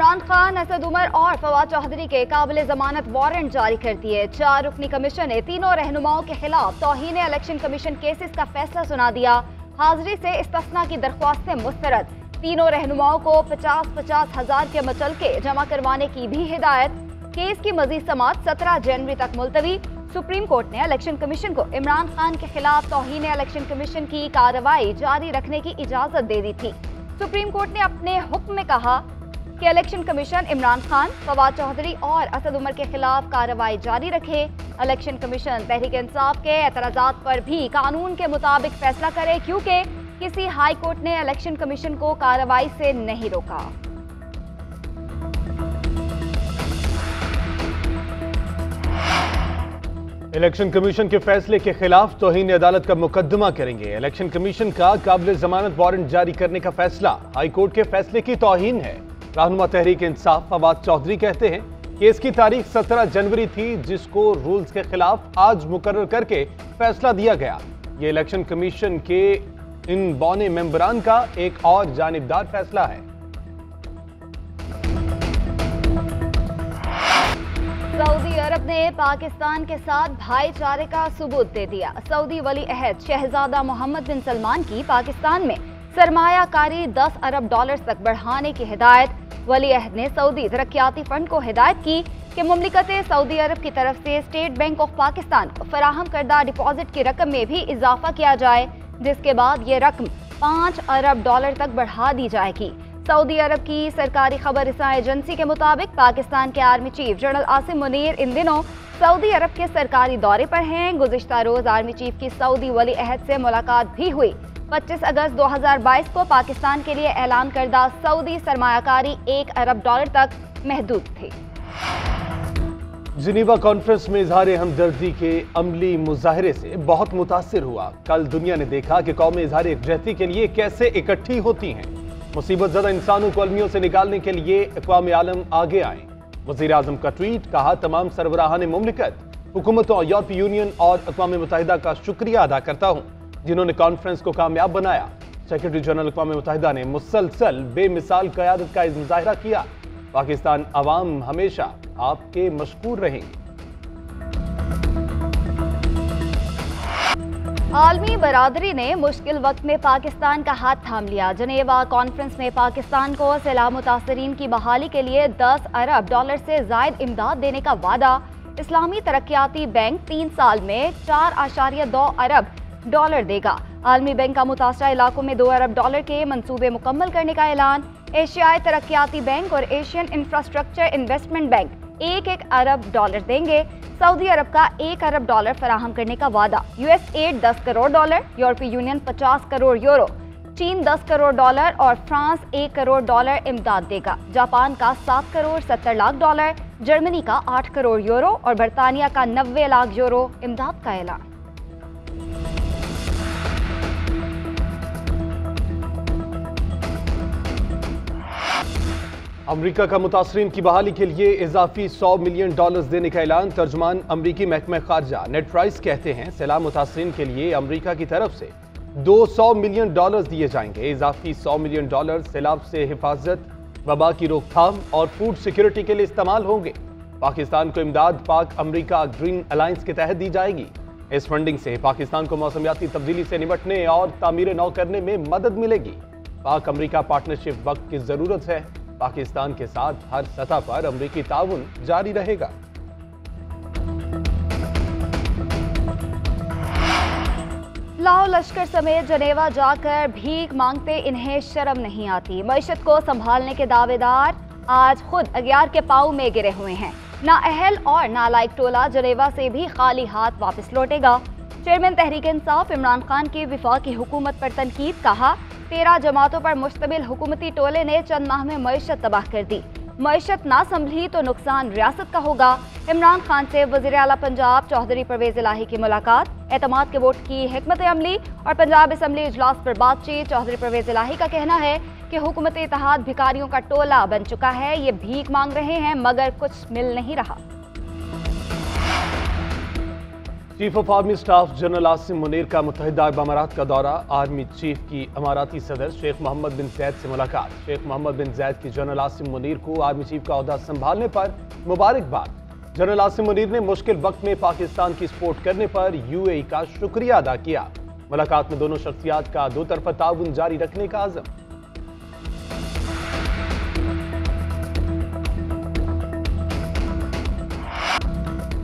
इमरान खान, असद उमर और फवाद चौधरी के काबिल जमानत वारंट जारी कर दिए। 4 रुकनी कमीशन ने तीनों रहनुमाओं के खिलाफ तौहीन इलेक्शन कमीशन केसेस का फैसला सुना दिया। हाजिरी से इस्तिस्ना की दरख्वास्तें मुस्तरद। तीनों रहनुमाओं को 50-50 हजार के मुचलके जमा करवाने की भी हिदायत। केस की मजीद समाअत 17 जनवरी तक मुलतवी। सुप्रीम कोर्ट ने इलेक्शन कमीशन को इमरान खान के खिलाफ तौहीन इलेक्शन कमीशन की कार्रवाई जारी रखने की इजाजत दे दी थी। सुप्रीम कोर्ट ने अपने हुक्म में कहा कि इलेक्शन कमीशन इमरान खान, फवाद चौधरी और असद उमर के खिलाफ कार्रवाई जारी रखे। इलेक्शन कमीशन तहरीक इंसाफ के एतराजात पर भी कानून के मुताबिक फैसला करे, क्योंकि किसी हाई कोर्ट ने इलेक्शन कमीशन को कार्रवाई से नहीं रोका। इलेक्शन कमीशन के फैसले के खिलाफ तौहीन अदालत का मुकदमा करेंगे। इलेक्शन कमीशन का काबिल जमानत वारंट जारी करने का फैसला हाई कोर्ट के फैसले की तौहीन है। रहनुमा तहरीक इंसाफ फवाद चौधरी कहते हैं केस की तारीख 17 जनवरी थी, जिसको रूल्स के खिलाफ आज मुकर्रर करके फैसला दिया गया। ये इलेक्शन कमीशन के इन बौने मेंबरान का एक और जानिबदार फैसला है। सऊदी अरब ने पाकिस्तान के साथ भाईचारे का सबूत दे दिया। सऊदी वली अहद शहजादा मोहम्मद बिन सलमान की पाकिस्तान में सरमायाकारी 10 अरब डॉलर तक बढ़ाने की हिदायत। वली अहद ने सऊदी तरक्याती फंड को हिदायत की कि मुमलिकत सऊदी अरब की तरफ से स्टेट बैंक ऑफ पाकिस्तान को फराहम करदा डिपॉजिट की रकम में भी इजाफा किया जाए, जिसके बाद ये रकम 5 अरब डॉलर तक बढ़ा दी जाएगी। सऊदी अरब की सरकारी खबर रिसां एजेंसी के मुताबिक पाकिस्तान के army chief general Asim Munir इन दिनों सऊदी अरब के सरकारी दौरे पर हैं। गुज़िश्ता रोज आर्मी चीफ की सऊदी वली अहद से मुलाकात भी हुई। 25 अगस्त 2022 को पाकिस्तान के लिए ऐलान करदा सऊदी सरमायाकारी 1 अरब डॉलर तक महदूद थी। जिनीवा कॉन्फ्रेंस में इजहार हमदर्दी के अमली मुजाहरे से बहुत मुतासिर हुआ। कल दुनिया ने देखा कि कौमें इजहार यकजहती के लिए कैसे इकट्ठी होती हैं। मुसीबत ज़दा इंसानों को अलमियों से निकालने के लिए अक़वाम आलम आगे आए। वज़ीर आज़म का ट्वीट, कहा तमाम सरबराहान मुमलिकत, हुकूमतों, यूरोपीय यूनियन और अक़वाम मुत्तहिदा का शुक्रिया अदा करता हूँ जिन्होंने कॉन्फ्रेंस को कामयाब बनाया। सेक्रेटरी जनरल अक़वाम मुत्तहिदा ने मुसलसल बेमिसाल क़यादत का मुजाहरा किया। पाकिस्तान अवाम हमेशा आपके मशकूर रहेंगे। आलमी बरादरी ने मुश्किल वक्त में पाकिस्तान का हाथ थाम लिया। जनेवा कॉन्फ्रेंस में पाकिस्तान को सैलाब मुतासरीन की बहाली के लिए 10 अरब डॉलर से जायद इमदाद देने का वादा। इस्लामी तरक्याती बैंक 3 साल में 4.2 अरब डॉलर देगा। आलमी बैंक का मुतासरा इलाकों में 2 अरब डॉलर के मंसूबे मुकम्मल करने का ऐलान। एशियाई तरक्याती बैंक और एशियन इंफ्रास्ट्रक्चर इन्वेस्टमेंट बैंक 1-1 अरब डॉलर देंगे। सऊदी अरब का 1 अरब डॉलर फराहम करने का वादा। यूएसएड 10 करोड़ डॉलर, यूरोपीय यूनियन 50 करोड़ यूरो, चीन 10 करोड़ डॉलर और फ्रांस 1 करोड़ डॉलर इमदाद देगा। जापान का 7 करोड़ 70 लाख डॉलर, जर्मनी का 8 करोड़ यूरो और बरतानिया का 90 लाख यूरो इमदाद का ऐलान। अमरीका का मुतासरीन की बहाली के लिए इजाफी $100 मिलियन देने का ऐलान। तर्जुमान अमरीकी महकमा खारजा नेड प्राइस कहते हैं सैलाब मुतासरीन के लिए अमरीका की तरफ से $200 मिलियन दिए जाएंगे। इजाफी $100 मिलियन सैलाब से हिफाजत, वबा की रोकथाम और फूड सिक्योरिटी के लिए इस्तेमाल होंगे। पाकिस्तान को इमदाद पाक अमरीका ग्रीन अलायंस के तहत दी जाएगी। इस फंडिंग से पाकिस्तान को मौसमियाती तब्दीली से निपटने और तामीर नौ करने में मदद मिलेगी। पाक अमरीका पार्टनरशिप वक्त की जरूरत है। पाकिस्तान के साथ हर सतह पर अमरीकी ताउन जारी रहेगा। लाओ लश्कर समेत जनेवा जाकर भीख मांगते इन्हें शर्म नहीं आती। मईशत को संभालने के दावेदार आज खुद अगियार के पांव में गिरे हुए हैं। नाअहल और नालायक टोला जनेवा से भी खाली हाथ वापस लौटेगा। चेयरमैन तहरीक इंसाफ इमरान खान की वफाकी हुकूमत पर तनकीद, कहा 13 जमातों पर मुश्तमिल हुकूमती टोले ने चंद माह में मईशत तबाह कर दी। मईशत ना संभली तो नुकसान रियासत का होगा। इमरान खान से वज़ीर आला पंजाब चौधरी परवेज इलाही की मुलाकात, एतमाद के वोट की हिकमत अमली और पंजाब असम्बली इजलास पर बातचीत। चौधरी परवेज इलाही का कहना है कि हुकूमत इत्तेहाद भिखारियों का टोला बन चुका है। ये भीख मांग रहे हैं मगर कुछ मिल नहीं रहा। Chief of army staff general Asim Munir का मुत्तहिदा अरब अमारात का दौरा। आर्मी चीफ की अमाराती सदर शेख मोहम्मद बिन जैद से मुलाकात। शेख मोहम्मद बिन जैद की जनरल आसिम मुनीर को आर्मी चीफ का ओहदा संभालने पर मुबारकबाद। जनरल आसिम मुनीर ने मुश्किल वक्त में पाकिस्तान की सपोर्ट करने पर यूएई का शुक्रिया अदा किया। मुलाकात में दोनों शख्सियात का दो तरफा ताउन जारी रखने का आज़म।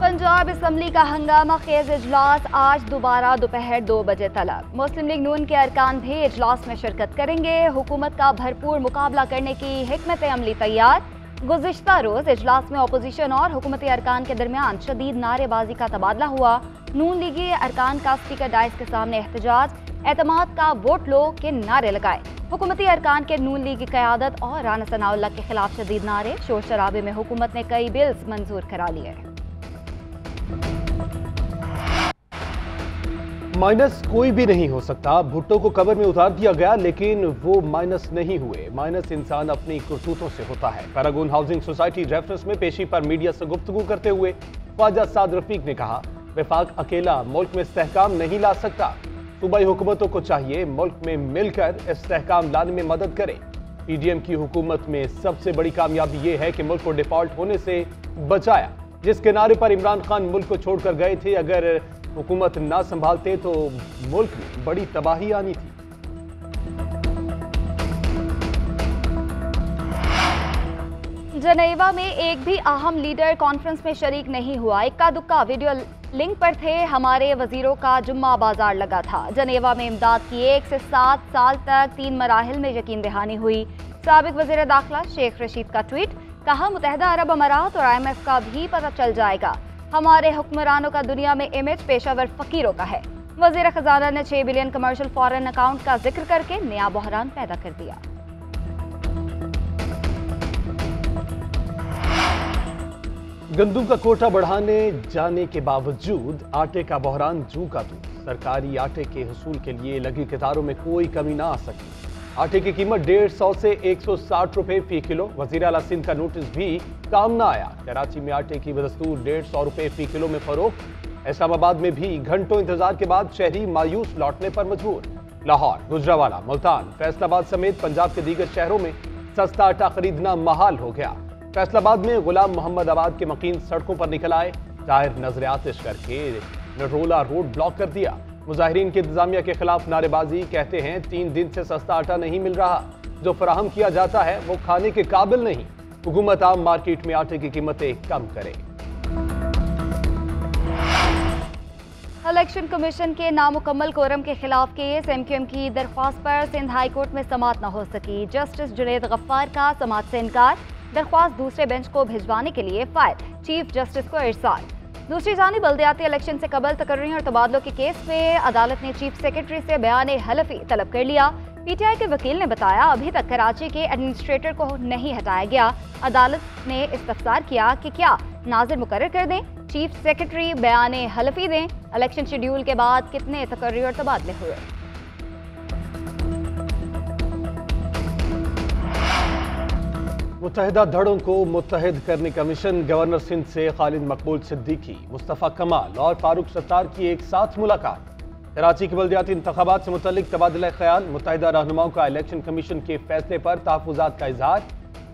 पंजाब असम्बली का हंगामा खेज इजलास आज दोबारा दोपहर 2 बजे तलक। मुस्लिम लीग नून के अरकान भी इजलास में शिरकत करेंगे। हुकूमत का भरपूर मुकाबला करने की हिकमत अमली तैयार। गुज़िश्ता रोज इजलास में अपोजिशन और हुकूमती अरकान के दरमियान शदीद नारेबाजी का तबादला हुआ। नून लीगी अरकान का स्पीकर डाइस के सामने एहतजाज, एतमाद का वोट लो के नारे लगाए। हुकूमती अरकान के नून लीगी क़यादत और राना सनाउल्लाह के खिलाफ शदीद नारे। शोर शराबे में हुकूमत ने कई बिल्स मंजूर करा लिए। माइनस कोई भी नहीं हो सकता। भुट्टो को कब्र में उतार दिया गया लेकिन वो माइनस नहीं हुए। माइनस इंसान अपनी करतूतों से होता है। पैरागून हाउसिंग सोसाइटी रेफरेंस में पेशी पर मीडिया से गुफ्तगू करते हुए ख्वाजा साद रफीक ने कहा, वफाक अकेला मुल्क में इस्तेहकाम नहीं ला सकता। सूबाई हुकूमतों को चाहिए मुल्क में मिलकर इस्तेहकाम लाने में मदद करे। पीडीएम की हुकूमत में सबसे बड़ी कामयाबी ये है कि मुल्क को डिफॉल्ट होने से बचाया। जिस किनारे पर इमरान खान मुल्क को छोड़कर गए थे, अगर हुकूमत ना संभालते तो मुल्क में बड़ी तबाही आनी थी। जनेवा में एक भी अहम लीडर कॉन्फ्रेंस में शरीक नहीं हुआ। इक्का दुक्का वीडियो लिंक पर थे। हमारे वजीरों का जुम्मा बाजार लगा था। जनेवा में इमदाद की 1 से 7 साल तक 3 मराहिल में यकीन दहानी हुई। साबिक वज़ीर दाखिला शेख रशीद का ट्वीट, कहा मुत्तहिदा अरब अमारात और IMF का भी पता चल जाएगा। हमारे हुक्मरानों का दुनिया में इमेज पेशावर फकीरों का है। वज़ीर खजाना ने 6 बिलियन कमर्शियल फॉरेन अकाउंट का जिक्र करके नया बहरान पैदा कर दिया। गंदम का कोटा बढ़ाने जाने के बावजूद आटे का बहरान जू का तू। सरकारी आटे के हुसूल के लिए लगी कतारों में कोई कमी ना आ सकी। आटे की कीमत 150 से 160 रुपए फी किलो। वज़ीर आला सिंध का नोटिस भी काम ना आया। कराची में आटे की बदस्तूर 150 रुपए फी किलो में फरोख्त। इस्लामाबाद में भी घंटों इंतजार के बाद शहरी मायूस लौटने पर मजबूर। लाहौर, गुजरावाला, मुल्तान, फैसलाबाद समेत पंजाब के दीगर शहरों में सस्ता आटा खरीदना महाल हो गया। फैसलाबाद में गुलाम मोहम्मद आबाद के मकीन सड़कों पर निकल आए। जाहिर नजर आतिश करके नरोला रोड ब्लॉक कर दिया। मुजाहिरीन की इंतजामिया के खिलाफ नारेबाजी। कहते हैं 3 दिन से सस्ता आटा नहीं मिल रहा। जो फराहम किया जाता है वो खाने के काबिल नहीं। हुकूमत आम मार्केट में आटे की कीमतें कम करे। इलेक्शन कमीशन के नामुकम्मल कोरम के खिलाफ केस। MQM की दरख्वास्त पर सिंध हाई कोर्ट में समाअत न हो सकी। जस्टिस जुनेद गफ्फार का समाअत से इनकार। दरख्वास्त दूसरे बेंच को भिजवाने के लिए फाइल। चीफ जस्टिस को इरसाल। दूसरी जानिब बल्दियाती इलेक्शन से कबल तकर्री और तबादलों के केस में अदालत ने चीफ सेक्रेटरी से बयान हलफी तलब कर लिया। PTI के वकील ने बताया, अभी तक कराची के एडमिनिस्ट्रेटर को नहीं हटाया गया। अदालत ने इस्तफसार किया कि क्या नाजिर मुकर्रर कर दें, चीफ सेक्रेटरी बयान हलफी दें। इलेक्शन शेड्यूल के बाद कितने तकर्री और तबादले हुए। मुत्तहिदा धड़ों को मुत्तहिद करने का मिशन। गवर्नर सिंध से खालिद मकबूल सिद्दीकी, मुस्तफ़ा कमाल और फारूक सत्तार की एक साथ मुलाकात। कराची के बल्दियाती इंतखाबात से मुतल्लिक तबादला ख्याल। मुत्तहिदा रहनुमाओं का इलेक्शन कमीशन के फैसले पर तहफ़्फ़ुज़ात का इजहार।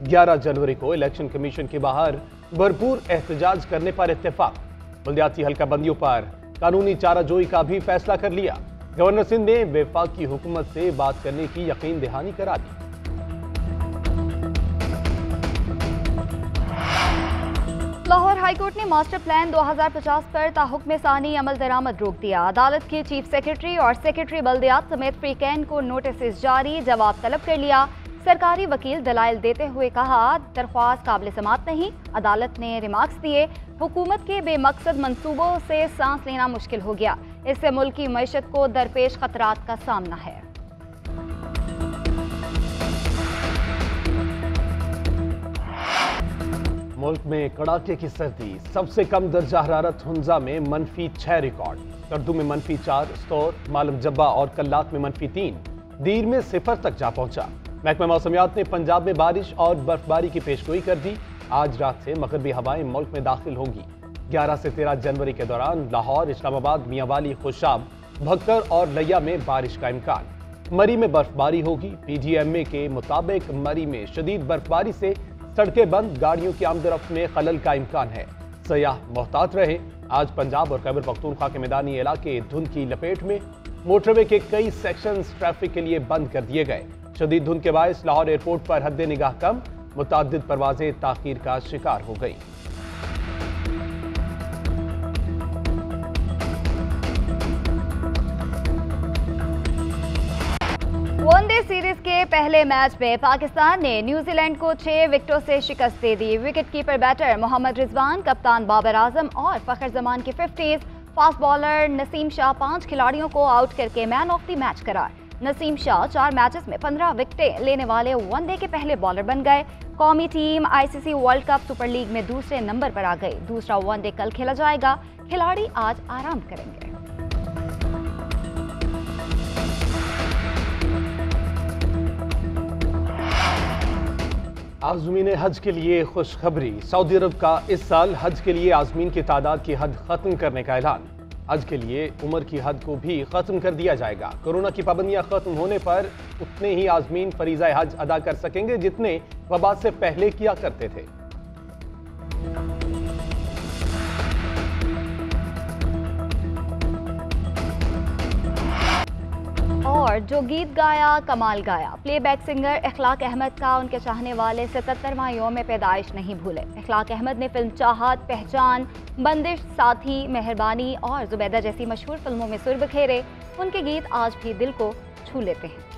11 जनवरी को इलेक्शन कमीशन के बाहर भरपूर एहतजाज करने पर इत्तेफाक। बल्दियाती हल्का बंदियों पर कानूनी चाराजोई का भी फैसला कर लिया। गवर्नर सिंध ने वफाकी हुकूमत से बात करने की यकीन दहानी करा दी। लाहौर हाईकोर्ट ने मास्टर प्लान 2050 पर ताहुक्म सानी अमल दरामद रोक दिया। अदालत के चीफ सेक्रेटरी और सेक्रेटरी बल्दियात समेत फ्रीकैन को नोटिस जारी, जवाब तलब कर लिया। सरकारी वकील दलाइल देते हुए कहा, दरख्वास्त काबिल समाअत नहीं। अदालत ने रिमार्क्स दिए, हुकूमत के बेमकसद मंसूबों से सांस लेना मुश्किल हो गया। इससे मुल्क की मईशत को दरपेश खतरात का सामना है। मुल्क में कड़ाके की सर्दी। सबसे कम दर्जा हरारत हुंजा में -6 रिकॉर्ड। करदू में -4, स्तौर, मालम जब्बा और कल्लात में -3, दीर में 0 तक जा पहुंचा। महकमा मौसमियात ने पंजाब में बारिश और बर्फबारी की पेशगोई कर दी। आज रात से मगरबी हवाएं मुल्क में दाखिल होंगी। 11 से 13 जनवरी के दौरान लाहौर, इस्लामाबाद, मियांवाली, खुशाब, भक्कर और लिया में बारिश का इम्कान। मरी में बर्फबारी होगी। पीजीएमए के मुताबिक मरी में शदीद बर्फबारी से सड़कें बंद, गाड़ियों की आमदरफ्त में खलल का इम्कान है। सयाह मोहतात रहे। आज पंजाब और खैबर पख्तूनख्वा के मैदानी इलाके धुंध की लपेट में। मोटरवे के कई सेक्शंस ट्रैफिक के लिए बंद कर दिए गए। शदीद धुंध के बायस लाहौर एयरपोर्ट पर हद्दे निगाह कम, मुतअद्दिद परवाजें ताखीर का शिकार हो गई। वनडे सीरीज के पहले मैच में पाकिस्तान ने न्यूजीलैंड को 6 विकेटों से शिकस्त दे दी। Wicket keeper batter Mohammad Rizwan, कप्तान बाबर आजम और फखर जमान की 50s, fast bowler Naseem Shah 5 खिलाड़ियों को आउट करके मैन ऑफ द मैच करार। नसीम शाह 4 मैचेस में 15 विकेटें लेने वाले वनडे के पहले बॉलर बन गए। कौमी team ICC world cup super league में दूसरे नंबर पर आ गई। दूसरा वनडे कल खेला जाएगा। खिलाड़ी आज आराम करेंगे। आज़मीन हज के लिए खुशखबरी। सऊदी अरब का इस साल हज के लिए आज़मीन की तादाद की हद खत्म करने का ऐलान। हज के लिए उम्र की हद को भी खत्म कर दिया जाएगा। कोरोना की पाबंदियां खत्म होने पर उतने ही आज़मीन फरीज़ा हज अदा कर सकेंगे जितने वबा से पहले किया करते थे। और जो गीत गाया कमाल गाया। प्लेबैक सिंगर इखलाक अहमद का उनके चाहने वाले 77वां यौम पैदाइश नहीं भूले। इखलाक अहमद ने फिल्म चाहत, पहचान, बंदिश, साथी, मेहरबानी और जुबैदा जैसी मशहूर फिल्मों में सुर बिखेरे। उनके गीत आज भी दिल को छू लेते हैं।